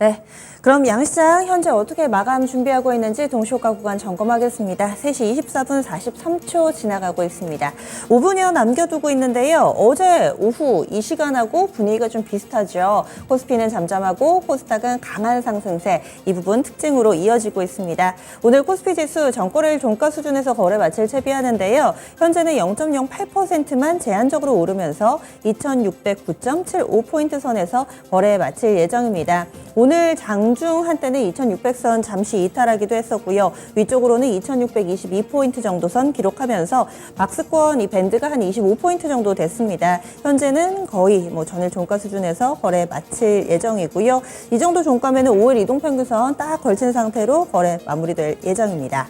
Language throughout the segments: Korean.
네, 그럼 양시장 현재 어떻게 마감 준비하고 있는지 동시효과 구간 점검하겠습니다. 3시 24분 43초 지나가고 있습니다. 5분여 남겨두고 있는데요. 어제 오후 이 시간하고 분위기가 좀 비슷하죠. 코스피는 잠잠하고 코스닥은 강한 상승세, 이 부분 특징으로 이어지고 있습니다. 오늘 코스피 지수 전거래일 종가 수준에서 거래 마칠 채비하는데요. 현재는 0.08%만 제한적으로 오르면서 2609.75포인트 선에서 거래 마칠 예정입니다. 오늘 장중 한때는 2600선 잠시 이탈하기도 했었고요. 위쪽으로는 2622포인트 정도 선 기록하면서 박스권 이 밴드가 한 25포인트 정도 됐습니다. 현재는 거의 전일 종가 수준에서 거래 마칠 예정이고요. 이 정도 종가면은 5일 이동평균선 딱 걸친 상태로 거래 마무리될 예정입니다.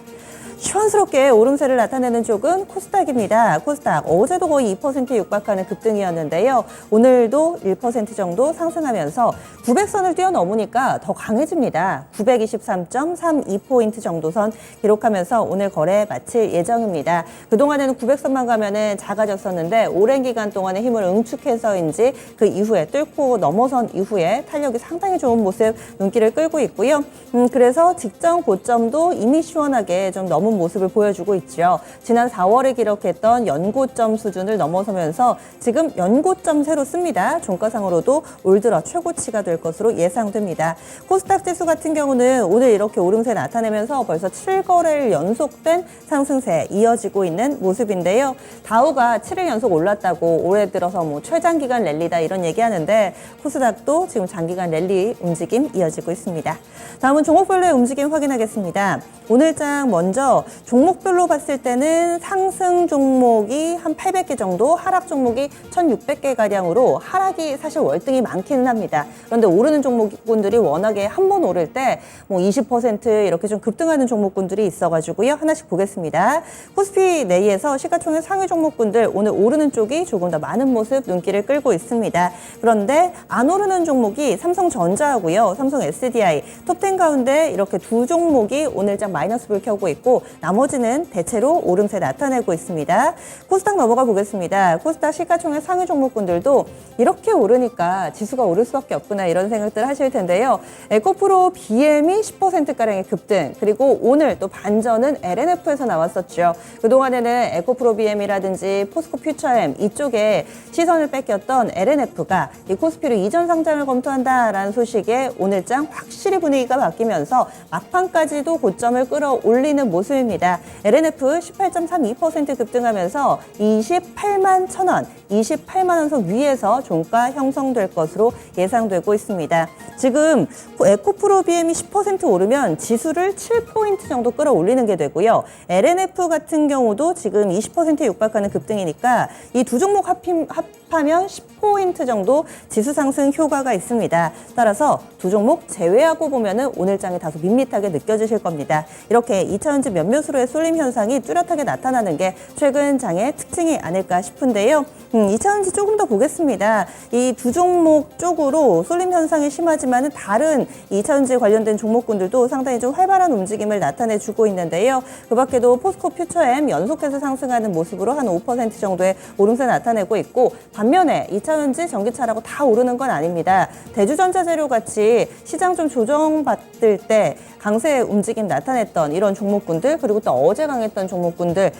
시원스럽게 오름세를 나타내는 쪽은 코스닥입니다. 코스닥 어제도 거의 2%에 육박하는 급등이었는데요. 오늘도 1% 정도 상승하면서 900선을 뛰어넘으니까 더 강해집니다. 923.32포인트 정도 선 기록하면서 오늘 거래 마칠 예정입니다. 그동안에는 900선만 가면은 작아졌었는데 오랜 기간 동안의 힘을 응축해서인지 그 이후에 뚫고 넘어선 이후에 탄력이 상당히 좋은 모습 눈길을 끌고 있고요. 그래서 직전 고점도 이미 시원하게 좀 넘은 모습을 보여주고 있죠. 지난 4월에 기록했던 연고점 수준을 넘어서면서 지금 연고점 새로 씁니다. 종가상으로도 올 들어 최고치가 될 것으로 예상됩니다. 코스닥 지수 같은 경우는 오늘 이렇게 오름세 나타내면서 벌써 7거래일 연속된 상승세 이어지고 있는 모습인데요. 다우가 7일 연속 올랐다고 올해 들어서 최장기간 랠리다 이런 얘기하는데 코스닥도 지금 장기간 랠리 움직임 이어지고 있습니다. 다음은 종목별로의 움직임 확인하겠습니다. 오늘장 먼저 종목별로 봤을 때는 상승 종목이 한 800개 정도, 하락 종목이 1,600개 가량으로 하락이 사실 월등히 많기는 합니다. 그런데 오르는 종목군들이 워낙에 한 번 오를 때 20% 이렇게 좀 급등하는 종목군들이 있어가지고요. 하나씩 보겠습니다. 코스피 내에서 시가총액 상위 종목군들 오늘 오르는 쪽이 조금 더 많은 모습 눈길을 끌고 있습니다. 그런데 안 오르는 종목이 삼성전자하고요. 삼성 SDI, 톱10 가운데 이렇게 두 종목이 오늘장 마이너스 불 켜고 있고 나머지는 대체로 오름세 나타내고 있습니다. 코스닥 넘어가 보겠습니다. 코스닥 시가총액 상위 종목군들도 이렇게 오르니까 지수가 오를 수밖에 없구나 이런 생각들 하실 텐데요. 에코프로 BM이 10%가량의 급등, 그리고 오늘 또 반전은 LNF에서 나왔었죠. 그동안에는 에코프로 BM이라든지 포스코 퓨처엠 이쪽에 시선을 뺏겼던 LNF가 이 코스피로 이전 상장을 검토한다라는 소식에 오늘장 확실히 분위기가 바뀌면서 막판까지도 고점을 끌어올리는 모습입니다. LNF 18.32% 급등하면서 28만 1,000원, 28만 원 선 위에서 종가 형성될 것으로 예상되고 있습니다. 지금 에코프로 BM이 10% 오르면 지수를 7포인트 정도 끌어올리는 게 되고요. LNF 같은 경우도 지금 20%에 육박하는 급등이니까 이 두 종목 합하면 10포인트 정도 지수 상승 효과가 있습니다. 따라서 두 종목 제외하고 보면은 오늘장이 다소 밋밋하게 느껴지실 겁니다. 이렇게 2차전지 몇몇으로의 쏠림 현상이 뚜렷하게 나타나는 게 최근 장의 특징이 아닐까 싶은데요. 2차전지 조금 더 보겠습니다. 이 두 종목 쪽으로 쏠림 현상이 심하지만은 다른 2차전지 관련된 종목군들도 상당히 좀 활발한 움직임을 나타내주고 있는데요. 그 밖에도 포스코 퓨처엠 연속해서 상승하는 모습으로 한 5% 정도의 오름세 나타내고 있고, 반면에 2차전지 전기차라고 다 오르는 건 아닙니다. 대주전자재료 같이 시장 좀 조정받을 때 강세 움직임 나타냈던 이런 종목군들, 그리고 또 어제 강했던 종목군들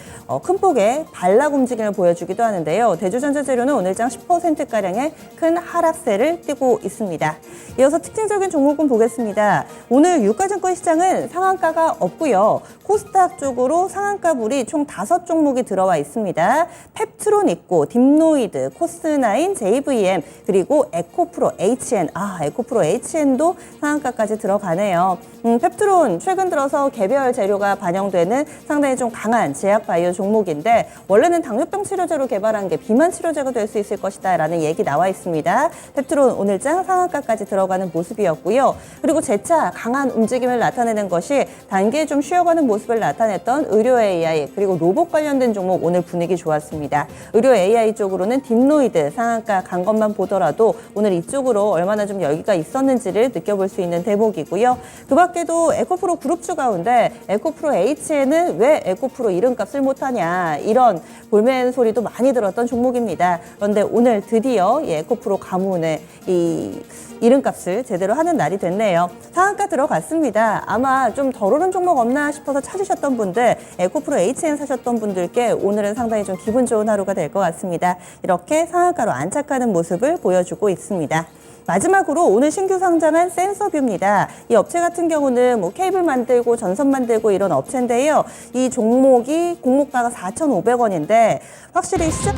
큰 폭의 반락 움직임을 보여주기도 하는데요. 대주전자재료는 오늘장 10%가량의 큰 하락세를 띠고 있습니다. 이어서 특징적인 종목군 보겠습니다. 오늘 유가증권 시장은 상한가가 없고요. 코스닥 쪽으로 상한가불이 총 5종목이 들어와 있습니다. 펩트론 있고, 딥노이드, 코스나인, JVM, 그리고 에코프로 HN. 에코프로 HN도 상한가까지 들어가네요. 펩트론 최근 들어서 개별 재료가 반영되는 상당히 좀 강한 제약 바이오 종목인데, 원래는 당뇨병 치료제로 개발한 게 비만 치료제가 될 수 있을 것이다 라는 얘기 나와 있습니다. 펩트론 오늘장 상한가까지 들어가는 모습이었고요. 그리고 재차 강한 움직임을 나타내는 것이 단기에 좀 쉬어가는 모습을 나타냈던 의료 AI, 그리고 로봇 관련된 종목 오늘 분위기 좋았습니다. 의료 AI 쪽으로는 딥노이드 상한가 간 것만 보더라도 오늘 이쪽으로 얼마나 좀 열기가 있었는지를 느껴볼 수 있는 대목이고요. 그 밖에도 에코프로 그룹주 가운데 에코프로 H에는 왜 에코프로 이름값을 못하냐, 이런 볼멘 소리도 많이 들었던 종목입니다. 그런데 오늘 드디어 이 에코프로 가문의 이 이름값을 매매를 제대로 하는 날이 됐네요. 상한가 들어갔습니다. 아마 좀 덜 오른 종목 없나 싶어서 찾으셨던 분들, 에코프로 HN 사셨던 분들께 오늘은 상당히 좀 기분 좋은 하루가 될 것 같습니다. 이렇게 상한가로 안착하는 모습을 보여주고 있습니다. 마지막으로 오늘 신규 상장한 센서뷰입니다. 이 업체 같은 경우는 뭐 케이블 만들고 전선 만들고 이런 업체인데요. 이 종목이 공모가가 4,500원인데 확실히 시장...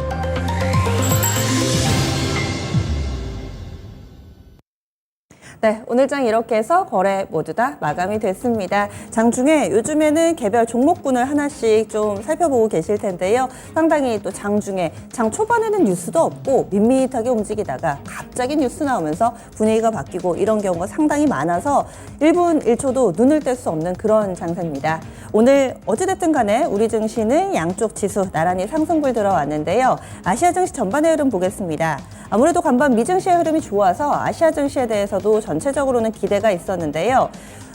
네, 오늘 장 이렇게 해서 거래 모두 다 마감이 됐습니다. 장중에 요즘에는 개별 종목군을 하나씩 좀 살펴보고 계실 텐데요. 상당히 또 장중에 장 초반에는 뉴스도 없고 밋밋하게 움직이다가 갑자기 뉴스 나오면서 분위기가 바뀌고 이런 경우가 상당히 많아서 1분 1초도 눈을 뗄 수 없는 그런 장세입니다. 오늘 어찌됐든 간에 우리 증시는 양쪽 지수 나란히 상승불 들어왔는데요. 아시아 증시 전반의 흐름 보겠습니다. 아무래도 간밤 미증시의 흐름이 좋아서 아시아 증시에 대해서도 전체적으로는 기대가 있었는데요.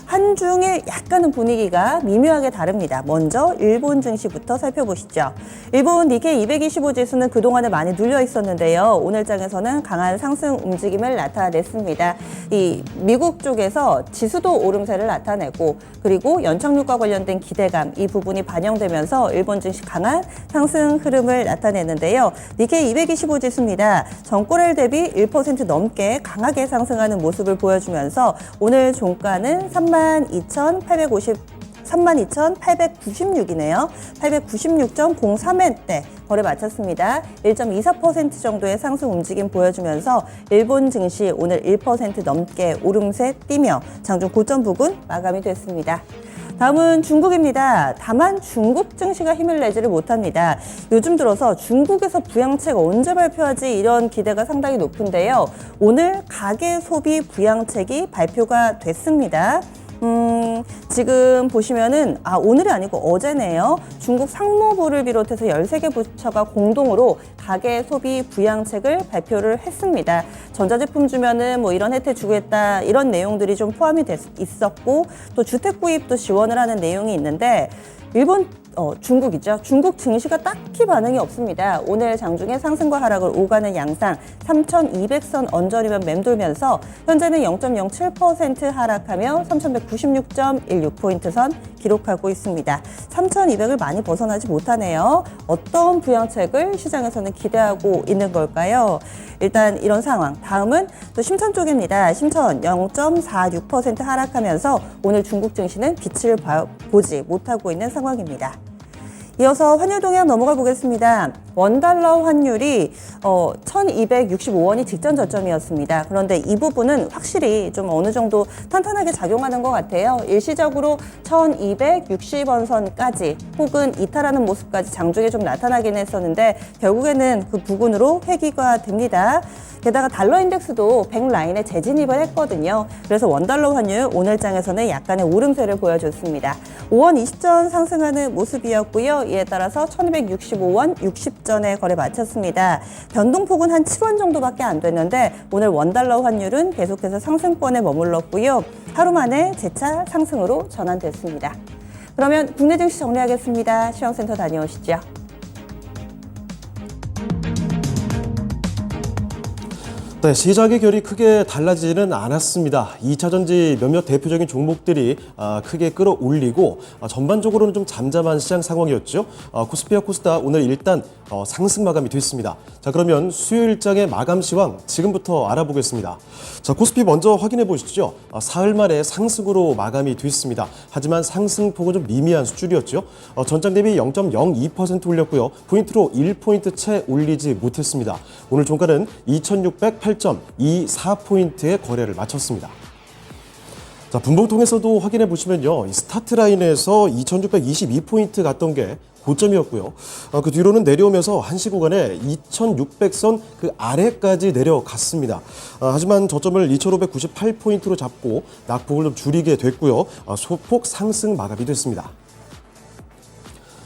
한중의 약간은 분위기가 미묘하게 다릅니다. 먼저 일본 증시부터 살펴보시죠. 일본 니케이 225 지수는 그동안에 많이 눌려 있었는데요. 오늘 장에서는 강한 상승 움직임을 나타냈습니다. 이 미국 쪽에서 지수도 오름세를 나타내고 그리고 연착륙과 관련된 기대감 이 부분이 반영되면서 일본 증시 강한 상승 흐름을 나타냈는데요. 니케이 225 지수입니다. 전고래일 대비 1% 넘게 강하게 상승하는 모습을 보여주면서 오늘 종가는 32,896이네요. 896.03원대 거래 마쳤습니다. 1.24% 정도의 상승 움직임 보여주면서 일본 증시 오늘 1% 넘게 오름세 띄며 장중 고점 부근 마감이 됐습니다. 다음은 중국입니다. 다만 중국 증시가 힘을 내지를 못합니다. 요즘 들어서 중국에서 부양책 언제 발표하지 이런 기대가 상당히 높은데요. 오늘 가계 소비 부양책이 발표가 됐습니다. 지금 보시면은 오늘이 아니고 어제네요. 중국 상무부를 비롯해서 13개 부처가 공동으로 가계 소비 부양책을 발표를 했습니다. 전자제품 주면은 뭐 이런 혜택 주겠다 이런 내용들이 좀 포함이 있었고 또 주택 구입도 지원을 하는 내용이 있는데 중국이죠. 중국 증시가 딱히 반응이 없습니다. 오늘 장중에 상승과 하락을 오가는 양상 3,200선 언저리만 맴돌면서 현재는 0.07% 하락하며 3,196.16포인트 선 기록하고 있습니다. 3,200을 많이 벗어나지 못하네요. 어떤 부양책을 시장에서는 기대하고 있는 걸까요? 일단 이런 상황. 다음은 또 심천 쪽입니다. 심천 0.46% 하락하면서 오늘 중국 증시는 빛을 보지 못하고 있는 상황입니다. 이어서 환율 동향 넘어가 보겠습니다. 원달러 환율이 1,265원이 직전 저점이었습니다. 그런데 이 부분은 확실히 좀 어느 정도 탄탄하게 작용하는 것 같아요. 일시적으로 1,260원 선까지 혹은 이탈하는 모습까지 장중에 좀 나타나긴 했었는데 결국에는 그 부근으로 회귀가 됩니다. 게다가 달러 인덱스도 100 라인에 재진입을 했거든요. 그래서 원달러 환율 오늘 장에서는 약간의 오름세를 보여줬습니다. 5원 20전 상승하는 모습이었고요. 이에 따라서 1,265원 60전에 거래 마쳤습니다. 변동폭은 한 7원 정도밖에 안 됐는데 오늘 원달러 환율은 계속해서 상승권에 머물렀고요. 하루 만에 재차 상승으로 전환됐습니다. 그러면 국내 증시 정리하겠습니다. 시황센터 다녀오시죠. 네, 시작의 결이 크게 달라지지는 않았습니다. 2차전지 몇몇 대표적인 종목들이 크게 끌어올리고 전반적으로는 좀 잠잠한 시장 상황이었죠. 코스피와 코스닥 오늘 일단 상승 마감이 됐습니다. 자, 그러면 수요일장의 마감 시황 지금부터 알아보겠습니다. 자, 코스피 먼저 확인해 보시죠. 사흘 만에 상승으로 마감이 됐습니다. 하지만 상승폭은 좀 미미한 수준이었죠. 전장 대비 0.02% 올렸고요. 포인트로 1포인트 채 올리지 못했습니다. 오늘 종가는 2,608.24포인트의 거래를 마쳤습니다. 자, 분봉통에서도 확인해 보시면요. 이 스타트 라인에서 2,622포인트 갔던 게 고점이었고요. 그 뒤로는 내려오면서 한시 구간에 2,600선 그 아래까지 내려갔습니다. 하지만 저점을 2,598포인트로 잡고 낙폭을 좀 줄이게 됐고요. 소폭 상승 마감이 됐습니다.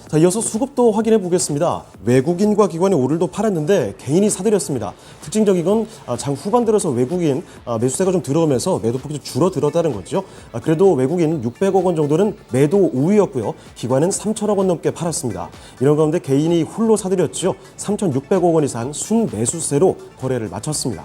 자, 이어서 수급도 확인해 보겠습니다. 외국인과 기관이 오늘도 팔았는데 개인이 사들였습니다. 특징적인 건 장 후반 들어서 외국인 매수세가 좀 들어오면서 매도폭이 좀 줄어들었다는 거죠. 그래도 외국인 600억 원 정도는 매도 우위였고요. 기관은 3천억 원 넘게 팔았습니다. 이런 가운데 개인이 홀로 사들였죠. 3,600억 원 이상 순매수세로 거래를 마쳤습니다.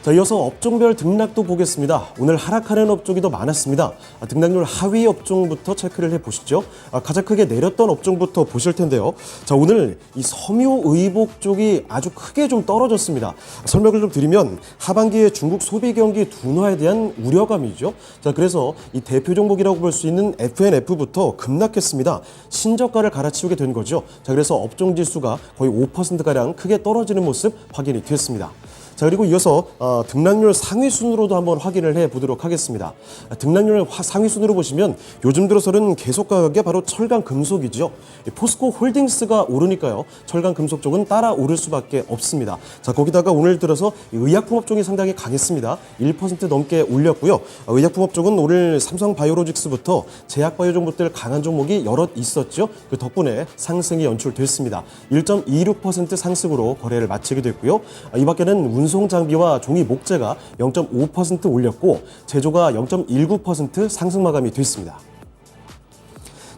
자, 이어서 업종별 등락도 보겠습니다. 오늘 하락하는 업종이 더 많았습니다. 등락률 하위 업종부터 체크를 해보시죠. 가장 크게 내렸던 업종부터 보실 텐데요. 자, 오늘 이 섬유의복 쪽이 아주 크게 좀 떨어졌습니다. 설명을 좀 드리면 하반기에 중국 소비 경기 둔화에 대한 우려감이죠. 자, 그래서 이 대표 종목이라고 볼 수 있는 F&F부터 급락했습니다. 신저가를 갈아치우게 된 거죠. 자, 그래서 업종 지수가 거의 5%가량 크게 떨어지는 모습 확인이 됐습니다. 자, 그리고 이어서 등락률 상위 순으로도 한번 확인을 해보도록 하겠습니다. 등락률 상위 순으로 보시면 요즘 들어서는 계속 가는 게 바로 철강 금속이죠. 포스코 홀딩스가 오르니까요. 철강 금속 쪽은 따라 오를 수밖에 없습니다. 자, 거기다가 오늘 들어서 의약품 업종이 상당히 강했습니다. 1% 넘게 올렸고요. 의약품 업종은 오늘 삼성바이오로직스부터 제약바이오 종목들 강한 종목이 여럿 있었죠. 그 덕분에 상승이 연출됐습니다. 1.26% 상승으로 거래를 마치게 됐고요. 이 밖에는 운송장비와 종이 목재가 0.5% 올렸고 제조가 0.19% 상승 마감이 됐습니다.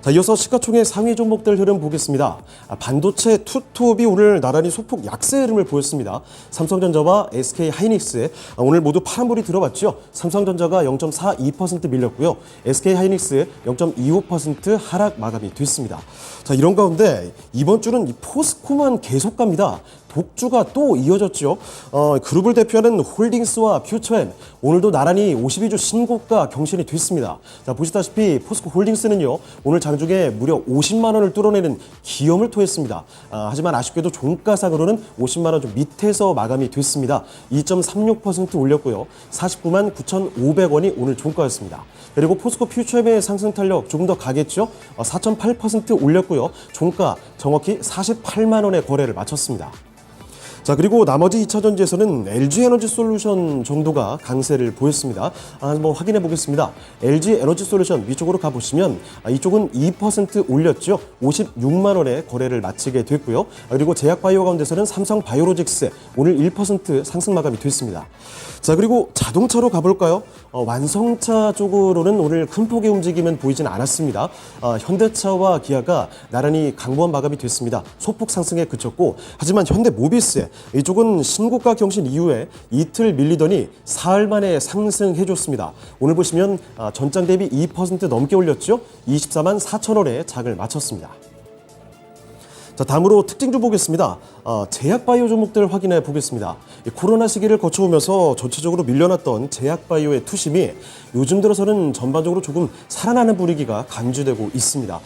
자, 이어서 시가총액 상위 종목들 흐름 보겠습니다. 반도체 투톱이 오늘 나란히 소폭 약세 흐름을 보였습니다. 삼성전자와 SK하이닉스 오늘 모두 파란불이 들어왔죠. 삼성전자가 0.42% 밀렸고요. SK하이닉스 0.25% 하락 마감이 됐습니다. 자, 이런 가운데 이번 주는 이 포스코만 계속 갑니다. 독주가 또 이어졌죠. 그룹을 대표하는 홀딩스와 퓨처엠 오늘도 나란히 52주 신고가 경신이 됐습니다. 자, 보시다시피 포스코 홀딩스는요 오늘 장중에 무려 50만 원을 뚫어내는 기염을 토했습니다. 하지만 아쉽게도 종가상으로는 50만 원 좀 밑에서 마감이 됐습니다. 2.36% 올렸고요. 49만 9,500원이 오늘 종가였습니다. 그리고 포스코 퓨처엠의 상승 탄력 조금 더 가겠죠. 4.8% 올렸고요. 종가 정확히 48만 원의 거래를 마쳤습니다. 자, 그리고 나머지 2차전지에서는 LG에너지솔루션 정도가 강세를 보였습니다. 한번 확인해 보겠습니다. LG에너지솔루션 위쪽으로 가보시면 이쪽은 2% 올렸죠. 56만 원의 거래를 마치게 됐고요. 그리고 제약바이오 가운데서는 삼성바이오로직스 오늘 1% 상승 마감이 됐습니다. 자, 그리고 자동차로 가볼까요? 완성차 쪽으로는 오늘 큰 폭의 움직임은 보이진 않았습니다. 현대차와 기아가 나란히 강보한 마감이 됐습니다. 소폭 상승에 그쳤고 하지만 현대모비스 이쪽은 신고가 경신 이후에 이틀 밀리더니 사흘 만에 상승해줬습니다. 오늘 보시면 전장 대비 2% 넘게 올렸죠. 24만 4천 원에 장을 마쳤습니다. 자, 다음으로 특징주 보겠습니다. 제약바이오 종목들 확인해 보겠습니다. 코로나 시기를 거쳐오면서 전체적으로 밀려났던 제약바이오의 투심이 요즘 들어서는 전반적으로 조금 살아나는 분위기가 감지되고 있습니다.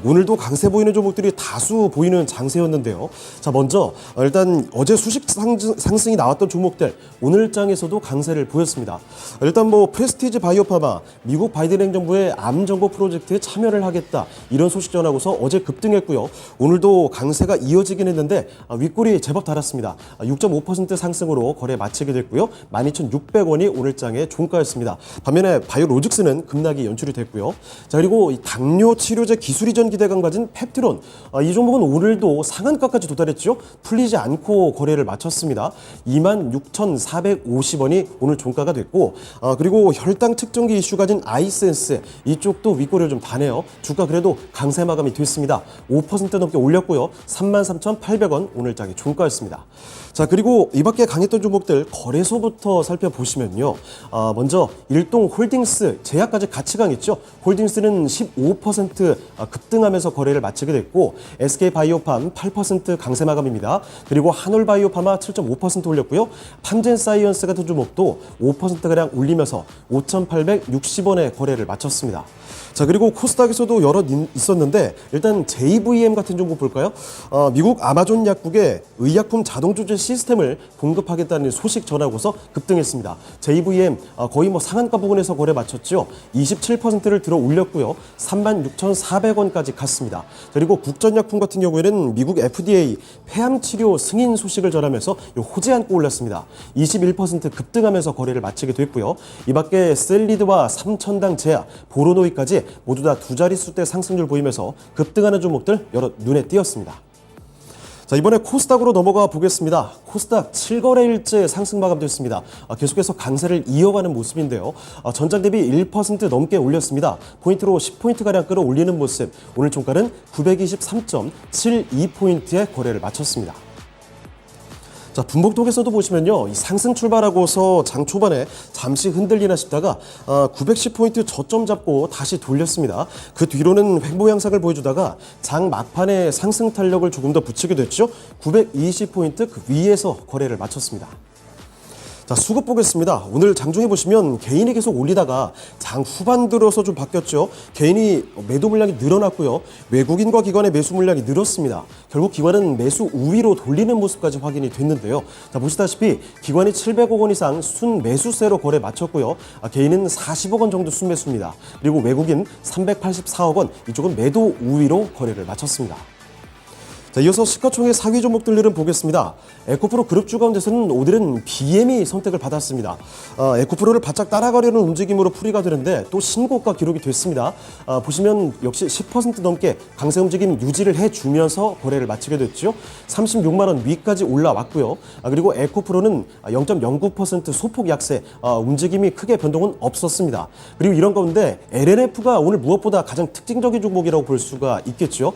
오늘도 강세 보이는 종목들이 다수 보이는 장세였는데요. 자, 먼저 일단 어제 수식 상승이 나왔던 종목들 오늘 장에서도 강세를 보였습니다. 일단 프레스티지 바이오파마 미국 바이든 행정부의 암 정보 프로젝트에 참여를 하겠다 이런 소식 전하고서 어제 급등했고요. 오늘도 강세가 이어지긴 했는데 윗골이 제법 달았습니다. 6.5% 상승으로 거래 마치게 됐고요. 12,600원이 오늘 장의 종가였습니다. 반면에 바이오로직스는 급락이 연출이 됐고요. 자, 그리고 이 당뇨 치료제 기술 이전 기대감 가진 펩트론 이 종목은 오늘도 상한가까지 도달했죠. 풀리지 않고 거래를 마쳤습니다. 26,450원이 오늘 종가가 됐고 그리고 혈당 측정기 이슈 가진 아이센스 이쪽도 윗골을 좀 다네요. 주가 그래도 강세 마감이 됐습니다. 5% 넘게 올렸고요. 33,800원 오늘 장의 종가였습니다. 자, 그리고 이 밖에 강했던 종목들 거래소부터 살펴보시면요. 먼저 일동 홀딩스 제약까지 같이 강했죠. 홀딩스는 15% 급등하면서 거래를 마치게 됐고 SK바이오팜 8% 강세 마감입니다. 그리고 한올바이오파마 7.5% 올렸고요. 팜젠사이언스 같은 종목도 5%가량 올리면서 5,860원의 거래를 마쳤습니다. 자, 그리고 코스닥에서도 여럿 있었는데 일단 JVM 같은 종목 볼까요? 미국 아마존 약국에 의약품 자동 조절 시스템을 공급하겠다는 소식 전하고서 급등했습니다. JVM 거의 상한가 부근에서 거래 마쳤죠. 27%를 들어 올렸고요. 36,400원까지 갔습니다. 그리고 국전약품 같은 경우에는 미국 FDA 폐암 치료 승인 소식을 전하면서 호재 안고 올랐습니다. 21% 급등하면서 거래를 마치게 됐고요. 이 밖에 셀리드와 삼천당 제약, 보로노이까지 모두 다 두 자릿수대 상승률 보이면서 급등하는 종목들 여러 눈에 띄었습니다. 자, 이번에 코스닥으로 넘어가 보겠습니다. 코스닥 7거래일째 상승 마감됐습니다. 계속해서 강세를 이어가는 모습인데요. 전장 대비 1% 넘게 올렸습니다. 포인트로 10포인트가량 끌어올리는 모습. 오늘 종가는 923.72포인트의 거래를 마쳤습니다. 자, 분봉통에서도 보시면요, 이 상승 출발하고서 장 초반에 잠시 흔들리나 싶다가 910포인트 저점 잡고 다시 돌렸습니다. 그 뒤로는 횡보 양상을 보여주다가 장 막판에 상승 탄력을 조금 더 붙이게 됐죠. 920포인트 그 위에서 거래를 마쳤습니다. 자, 수급 보겠습니다. 오늘 장중에 보시면 개인이 계속 올리다가 장 후반 들어서 좀 바뀌었죠. 개인이 매도 물량이 늘어났고요. 외국인과 기관의 매수 물량이 늘었습니다. 결국 기관은 매수 우위로 돌리는 모습까지 확인이 됐는데요. 자, 보시다시피 기관이 700억 원 이상 순 매수세로 거래 마쳤고요. 개인은 40억 원 정도 순매수입니다. 그리고 외국인 384억 원, 이쪽은 매도 우위로 거래를 마쳤습니다. 자, 이어서 시가총액 상위 종목들을 보겠습니다. 에코프로 그룹주 가운데서는 오늘은 BM이 선택을 받았습니다. 에코프로를 바짝 따라가려는 움직임으로 풀이가 되는데 또 신고가 기록이 됐습니다. 보시면 역시 10% 넘게 강세 움직임 유지를 해주면서 거래를 마치게 됐죠. 36만 원 위까지 올라왔고요. 그리고 에코프로는 0.09% 소폭 약세, 움직임이 크게 변동은 없었습니다. 그리고 이런 가운데 LNF가 오늘 무엇보다 가장 특징적인 종목이라고 볼 수가 있겠죠.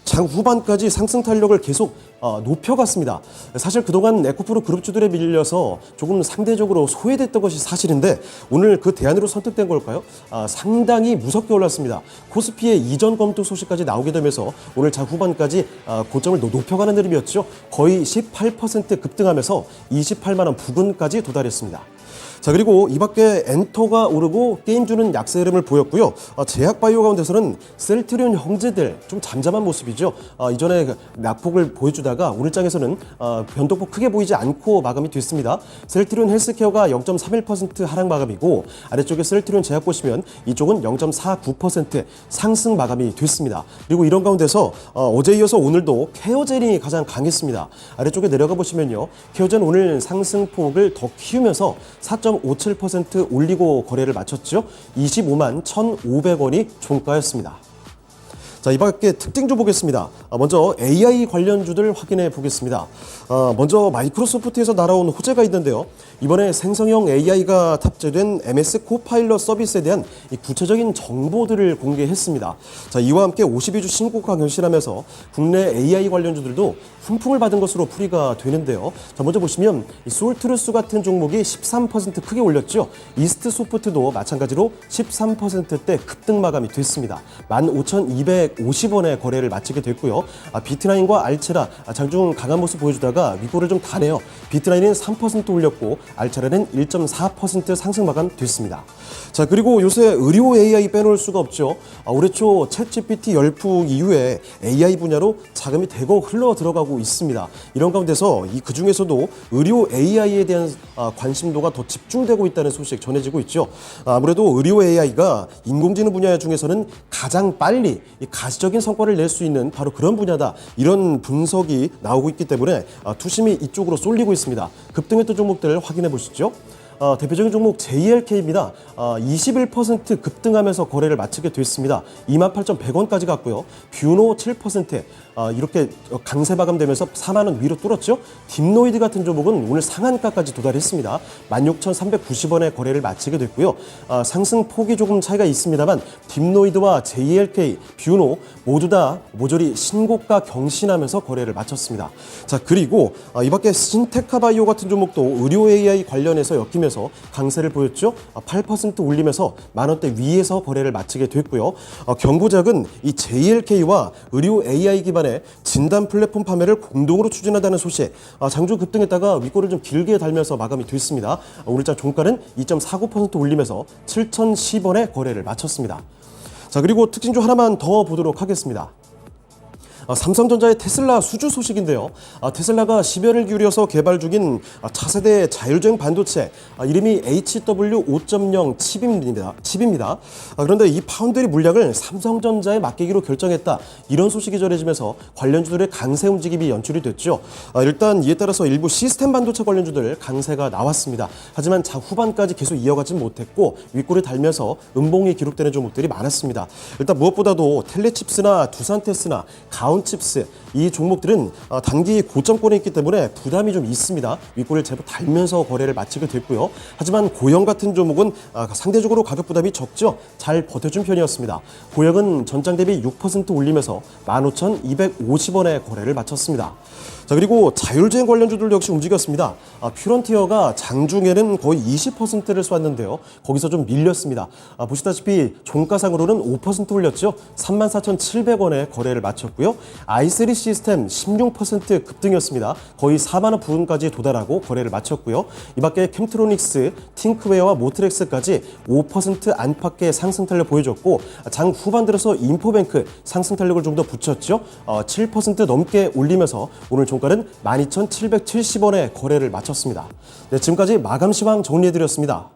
장 후반까지 상승 탄력을 계속 높여갔습니다. 사실 그동안 에코프로 그룹주들에 밀려서 조금 상대적으로 소외됐던 것이 사실인데 오늘 그 대안으로 선택된 걸까요? 상당히 무섭게 올랐습니다. 코스피의 이전 검토 소식까지 나오게 되면서 오늘 장 후반까지 고점을 높여가는 흐름이었죠. 거의 18% 급등하면서 28만 원 부근까지 도달했습니다. 자, 그리고 이 밖에 엔터가 오르고 게임주는 약세 흐름을 보였고요. 제약바이오 가운데서는 셀트리온 형제들 좀 잠잠한 모습이죠. 이전에 낙폭을 보여주다가 오늘장에서는 변동폭 크게 보이지 않고 마감이 됐습니다. 셀트리온 헬스케어가 0.31% 하락 마감이고 아래쪽에 셀트리온 제약 보시면 이쪽은 0.49% 상승 마감이 됐습니다. 그리고 이런 가운데서 어제 이어서 오늘도 케어젠이 가장 강했습니다. 아래쪽에 내려가 보시면요. 케어젠 오늘 상승폭을 더 키우면서 4.57% 올리고 거래를 마쳤죠. 25만 1,500원이 종가였습니다. 자, 이 밖에 특징주 보겠습니다. 먼저 AI 관련주들 확인해 보겠습니다. 먼저 마이크로소프트에서 날아온 호재가 있는데요. 이번에 생성형 AI가 탑재된 MS 코파일럿 서비스에 대한 이 구체적인 정보들을 공개했습니다. 자, 이와 함께 52주 신고가 경신하면서 국내 AI 관련주들도 훈풍을 받은 것으로 풀이가 되는데요. 자, 먼저 보시면 이 솔트루스 같은 종목이 13% 크게 올렸죠. 이스트 소프트도 마찬가지로 13%대 급등 마감이 됐습니다. 15,250원에 거래를 마치게 됐고요. 비트라인과 알체라 장중 강한 모습 보여주다가 윗골을 좀 다네요. 비트라인은 3% 올렸고 알체라는 1.4% 상승 마감 됐습니다. 자, 그리고 요새 의료 AI 빼놓을 수가 없죠. 올해 초 챗GPT 열풍 이후에 AI 분야로 자금이 대거 흘러 들어가고 있습니다. 이런 가운데서 그 중에서도 의료 AI에 대한 관심도가 더 집중되고 있다는 소식 전해지고 있죠. 아무래도 의료 AI가 인공지능 분야 중에서는 가장 빨리 가시적인 성과를 낼 수 있는 바로 그런 분야다. 이런 분석이 나오고 있기 때문에 투심이 이쪽으로 쏠리고 있습니다. 급등했던 종목들 확인해 보시죠. 대표적인 종목 JLK입니다. 21% 급등하면서 거래를 마치게 됐습니다. 28,100원까지 갔고요. 뷰노 7% 이렇게 강세 마감되면서 4만 원 위로 뚫었죠. 딥노이드 같은 종목은 오늘 상한가까지 도달했습니다. 16,390원에 거래를 마치게 됐고요. 상승 폭이 조금 차이가 있습니다만 딥노이드와 JLK, 뷰노 모두 다 모조리 신고가 경신하면서 거래를 마쳤습니다. 자, 그리고 이 밖에 신테카바이오 같은 종목도 의료 AI 관련해서 엮이면서 강세를 보였죠. 8% 올리면서 만원대 위에서 거래를 마치게 됐고요. 경고작은 이 JLK와 의료 AI 기반의 진단 플랫폼 판매를 공동으로 추진한다는 소식. 장중 급등했다가 윗골을 좀 길게 달면서 마감이 됐습니다. 오늘장 종가는 2.49% 올리면서 7,010원에 거래를 마쳤습니다. 자, 그리고 특징주 하나만 더 보도록 하겠습니다. 삼성전자의 테슬라 수주 소식인데요. 테슬라가 시별을 기울여서 개발 중인 차세대 자율주행 반도체, 이름이 HW5.0 칩입니다. 그런데 이 파운드리 물량을 삼성전자에 맡기기로 결정했다. 이런 소식이 전해지면서 관련주들의 강세 움직임이 연출이 됐죠. 일단 이에 따라서 일부 시스템 반도체 관련주들 강세가 나왔습니다. 하지만 장 후반까지 계속 이어가지 못했고 윗골을 달면서 음봉이 기록되는 종목들이 많았습니다. 일단 무엇보다도 텔레칩스나 두산테스나 가온 원칩스 이 종목들은 단기 고점권에 있기 때문에 부담이 좀 있습니다. 윗골을 제법 달면서 거래를 마치게 됐고요. 하지만 고영 같은 종목은 상대적으로 가격 부담이 적죠. 잘 버텨준 편이었습니다. 고영은 전장 대비 6% 올리면서 15,250원에 거래를 마쳤습니다. 자, 그리고 자율주행 관련주들 역시 움직였습니다. 퓨런티어가 장중에는 거의 20%를 쐈는데요. 거기서 좀 밀렸습니다. 보시다시피 종가상으로는 5% 올렸죠. 34,700원에 거래를 마쳤고요. i3 시스템 16% 급등이었습니다. 거의 4만 원 부근까지 도달하고 거래를 마쳤고요. 이 밖에 캠트로닉스, 팅크웨어와 모트렉스까지 5% 안팎의 상승 탄력 보여줬고 장 후반 들어서 인포뱅크 상승 탄력을 좀 더 붙였죠. 7% 넘게 올리면서 오늘 종가는 12,770원에 거래를 마쳤습니다. 네, 지금까지 마감 시황 정리해드렸습니다.